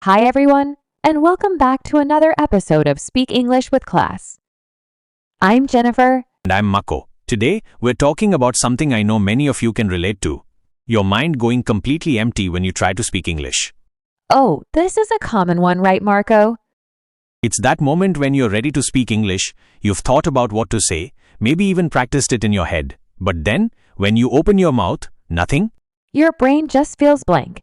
Hi everyone, and welcome back to another episode of Speak English with Class. I'm Jennifer. And I'm Mako. Today, we're talking about something I know many of you can relate to. Your mind going completely empty when you try to speak English. Oh, this is a common one, right, Marco? It's that moment when you're ready to speak English, you've thought about what to say, maybe even practiced it in your head. But then, when you open your mouth, nothing? Your brain just feels blank.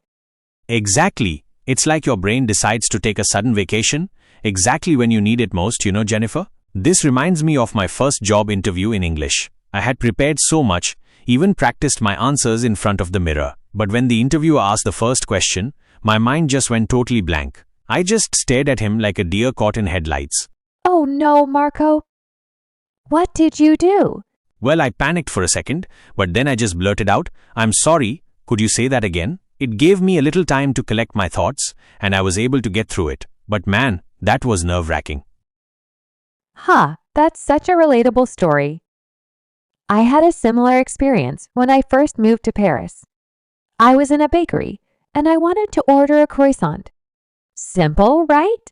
Exactly. It's like your brain decides to take a sudden vacation, exactly when you need it most, Jennifer? This reminds me of my first job interview in English. I had prepared so much, even practiced my answers in front of the mirror. But when the interviewer asked the first question, my mind just went totally blank. I just stared at him like a deer caught in headlights. Oh no, Marco. What did you do? Well, I panicked for a second, but then I just blurted out, "I'm sorry, could you say that again?" It gave me a little time to collect my thoughts, and I was able to get through it. But man, that was nerve-wracking. That's such a relatable story. I had a similar experience when I first moved to Paris. I was in a bakery, and I wanted to order a croissant. Simple, right?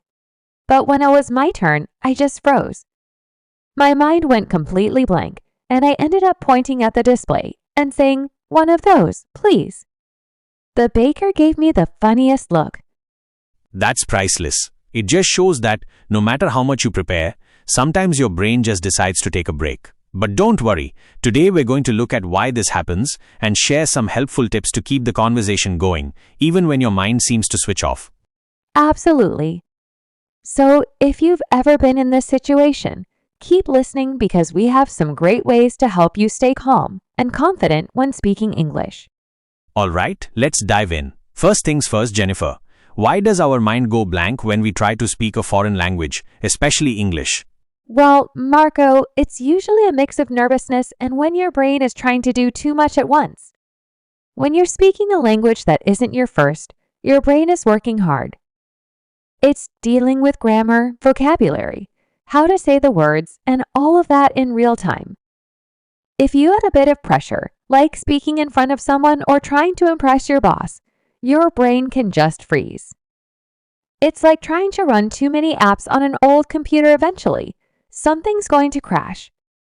But when it was my turn, I just froze. My mind went completely blank, and I ended up pointing at the display and saying, "One of those, please." The baker gave me the funniest look. That's priceless. It just shows that no matter how much you prepare, sometimes your brain just decides to take a break. But don't worry, today we're going to look at why this happens and share some helpful tips to keep the conversation going, even when your mind seems to switch off. Absolutely. So, if you've ever been in this situation, keep listening because we have some great ways to help you stay calm and confident when speaking English. All right, let's dive in. First things first, Jennifer. Why does our mind go blank when we try to speak a foreign language, especially English? Well, Marco, it's usually a mix of nervousness and when your brain is trying to do too much at once. When you're speaking a language that isn't your first, your brain is working hard. It's dealing with grammar, vocabulary, how to say the words, and all of that in real time. If you had a bit of pressure, like speaking in front of someone or trying to impress your boss, your brain can just freeze. It's like trying to run too many apps on an old computer eventually. Something's going to crash.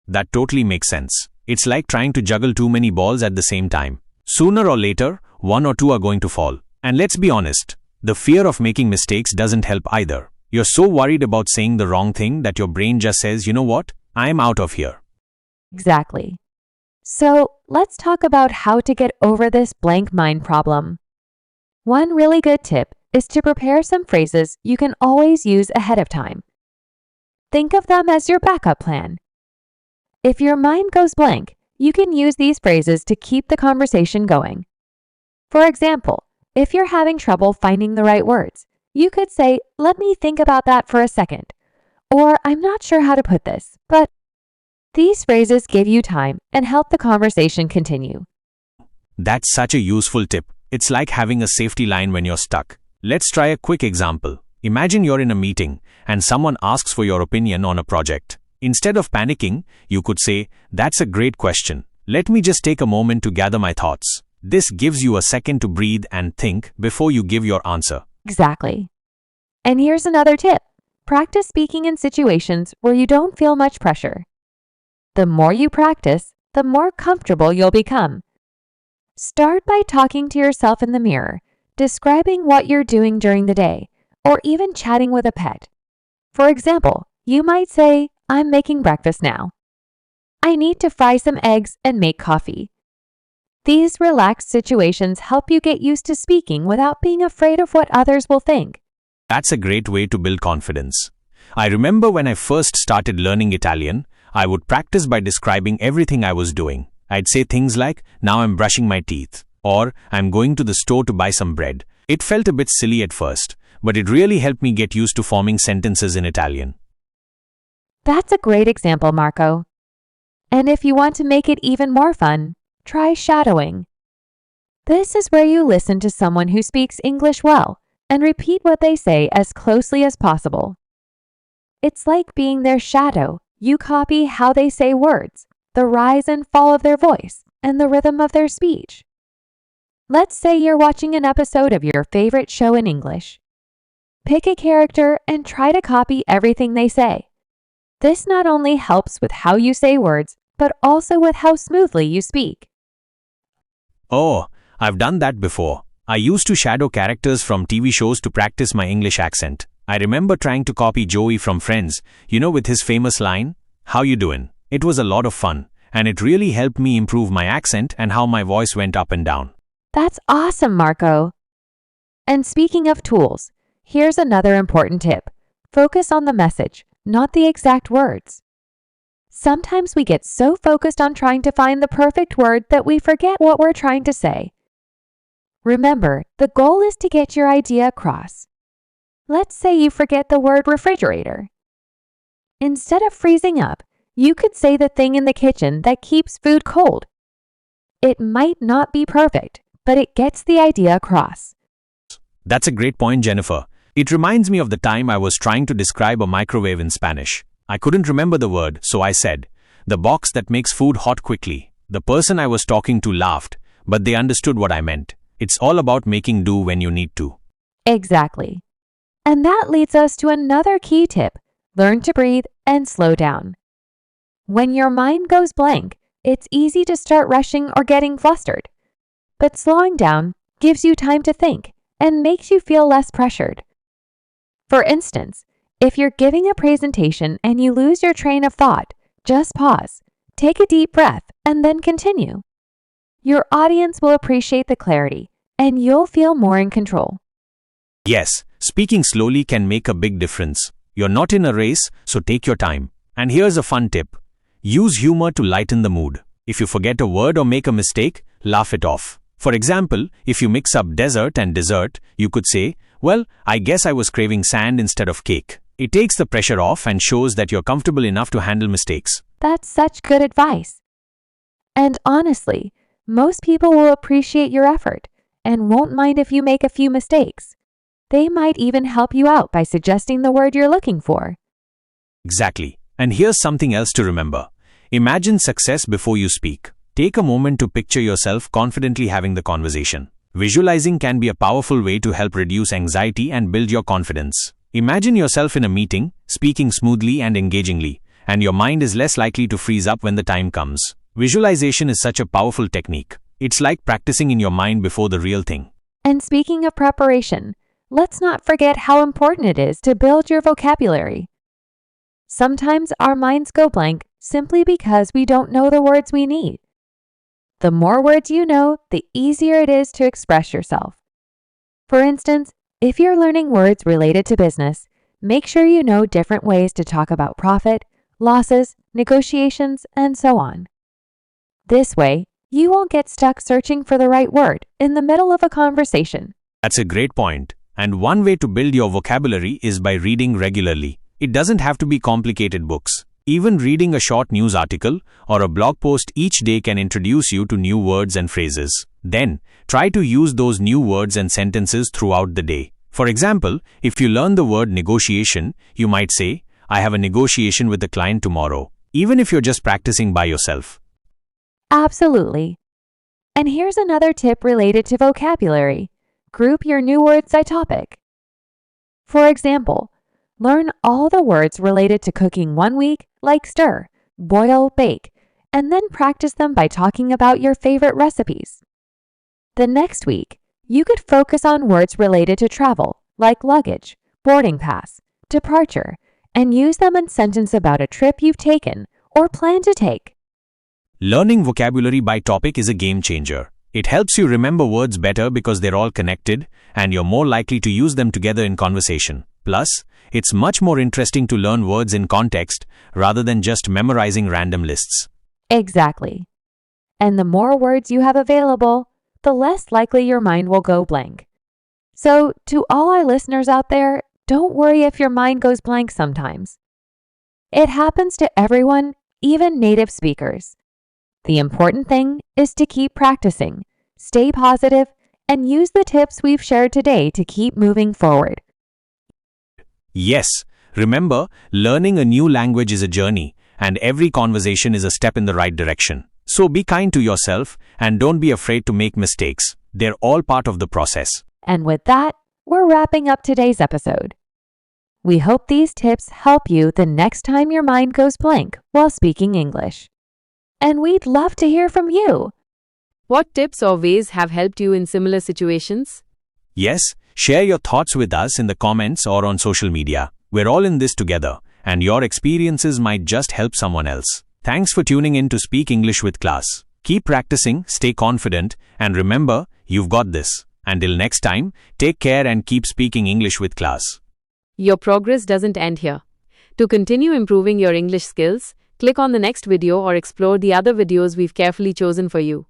That totally makes sense. It's like trying to juggle too many balls at the same time. Sooner or later, one or two are going to fall. And let's be honest, the fear of making mistakes doesn't help either. You're so worried about saying the wrong thing that your brain just says, "You know what? I'm out of here." Exactly. So, let's talk about how to get over this blank mind problem. One really good tip is to prepare some phrases you can always use ahead of time. Think of them as your backup plan. If your mind goes blank, you can use these phrases to keep the conversation going. For example, if you're having trouble finding the right words, you could say, "Let me think about that for a second," or "I'm not sure how to put this, but..." These phrases give you time and help the conversation continue. That's such a useful tip. It's like having a safety line when you're stuck. Let's try a quick example. Imagine you're in a meeting and someone asks for your opinion on a project. Instead of panicking, you could say, "That's a great question. Let me just take a moment to gather my thoughts." This gives you a second to breathe and think before you give your answer. Exactly. And here's another tip. Practice speaking in situations where you don't feel much pressure. The more you practice, the more comfortable you'll become. Start by talking to yourself in the mirror, describing what you're doing during the day, or even chatting with a pet. For example, you might say, "I'm making breakfast now. I need to fry some eggs and make coffee." These relaxed situations help you get used to speaking without being afraid of what others will think. That's a great way to build confidence. I remember when I first started learning Italian, I would practice by describing everything I was doing. I'd say things like, "Now I'm brushing my teeth," or "I'm going to the store to buy some bread." It felt a bit silly at first, but it really helped me get used to forming sentences in Italian. That's a great example, Marco. And if you want to make it even more fun, try shadowing. This is where you listen to someone who speaks English well and repeat what they say as closely as possible. It's like being their shadow. You copy how they say words, the rise and fall of their voice, and the rhythm of their speech. Let's say you're watching an episode of your favorite show in English. Pick a character and try to copy everything they say. This not only helps with how you say words, but also with how smoothly you speak. Oh, I've done that before. I used to shadow characters from TV shows to practice my English accent. I remember trying to copy Joey from Friends, with his famous line, "How you doing?" It was a lot of fun, and it really helped me improve my accent and how my voice went up and down. That's awesome, Marco. And speaking of tools, here's another important tip. Focus on the message, not the exact words. Sometimes we get so focused on trying to find the perfect word that we forget what we're trying to say. Remember, the goal is to get your idea across. Let's say you forget the word refrigerator. Instead of freezing up, you could say the thing in the kitchen that keeps food cold. It might not be perfect, but it gets the idea across. That's a great point, Jennifer. It reminds me of the time I was trying to describe a microwave in Spanish. I couldn't remember the word, so I said, "The box that makes food hot quickly." The person I was talking to laughed, but they understood what I meant. It's all about making do when you need to. Exactly. And that leads us to another key tip. Learn to breathe and slow down. When your mind goes blank, it's easy to start rushing or getting flustered. But slowing down gives you time to think and makes you feel less pressured. For instance, if you're giving a presentation and you lose your train of thought, just pause, take a deep breath, and then continue. Your audience will appreciate the clarity, and you'll feel more in control. Yes, speaking slowly can make a big difference. You're not in a race, so take your time. And here's a fun tip. Use humor to lighten the mood. If you forget a word or make a mistake, laugh it off. For example, if you mix up desert and dessert, you could say, "Well, I guess I was craving sand instead of cake." It takes the pressure off and shows that you're comfortable enough to handle mistakes. That's such good advice. And honestly, most people will appreciate your effort and won't mind if you make a few mistakes. They might even help you out by suggesting the word you're looking for. Exactly. And here's something else to remember. Imagine success before you speak. Take a moment to picture yourself confidently having the conversation. Visualizing can be a powerful way to help reduce anxiety and build your confidence. Imagine yourself in a meeting, speaking smoothly and engagingly, and your mind is less likely to freeze up when the time comes. Visualization is such a powerful technique. It's like practicing in your mind before the real thing. And speaking of preparation, let's not forget how important it is to build your vocabulary. Sometimes our minds go blank simply because we don't know the words we need. The more words you know, the easier it is to express yourself. For instance, if you're learning words related to business, make sure you know different ways to talk about profit, losses, negotiations, and so on. This way, you won't get stuck searching for the right word in the middle of a conversation. That's a great point. And one way to build your vocabulary is by reading regularly. It doesn't have to be complicated books. Even reading a short news article or a blog post each day can introduce you to new words and phrases. Then, try to use those new words and sentences throughout the day. For example, if you learn the word negotiation, you might say, "I have a negotiation with the client tomorrow," even if you're just practicing by yourself. Absolutely. And here's another tip related to vocabulary. Group your new words by topic. For example, learn all the words related to cooking one week, like stir, boil, bake, and then practice them by talking about your favorite recipes. The next week, you could focus on words related to travel, like luggage, boarding pass, departure, and use them in sentences about a trip you've taken or plan to take. Learning vocabulary by topic is a game changer. It helps you remember words better because they're all connected, and you're more likely to use them together in conversation. Plus, it's much more interesting to learn words in context rather than just memorizing random lists. Exactly. And the more words you have available, the less likely your mind will go blank. So, to all our listeners out there, don't worry if your mind goes blank sometimes. It happens to everyone, even native speakers. The important thing is to keep practicing, stay positive, and use the tips we've shared today to keep moving forward. Yes, remember, learning a new language is a journey, and every conversation is a step in the right direction. So be kind to yourself and don't be afraid to make mistakes. They're all part of the process. And with that, we're wrapping up today's episode. We hope these tips help you the next time your mind goes blank while speaking English. And we'd love to hear from you. What tips or ways have helped you in similar situations? Yes, share your thoughts with us in the comments or on social media. We're all in this together, and your experiences might just help someone else. Thanks for tuning in to Speak English with Class. Keep practicing, stay confident, and remember, you've got this. Until next time, take care and keep speaking English with class. Your progress doesn't end here. To continue improving your English skills, click on the next video or explore the other videos we've carefully chosen for you.